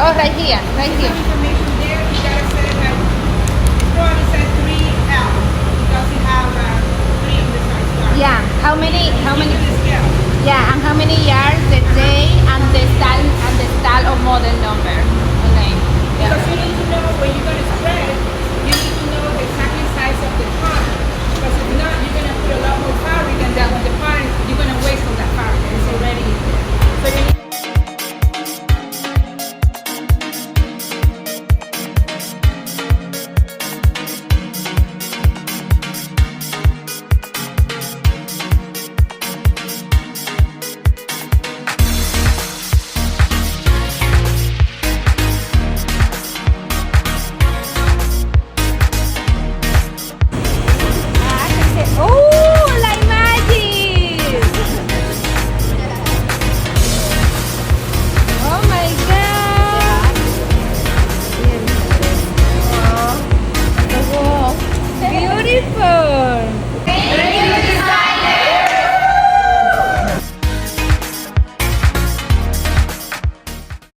Oh, right here, right Some here. information there. You gotta say that probably said 3L because you have 3 of the size bar. Yeah. How many? The scale. Yeah, and how many yards, the day, and the style or model number. Okay. Yeah. Because you need to know when you're gonna spread, you need to know the exact size of the pattern. Because if not, you're gonna put a lot more fabric and then when the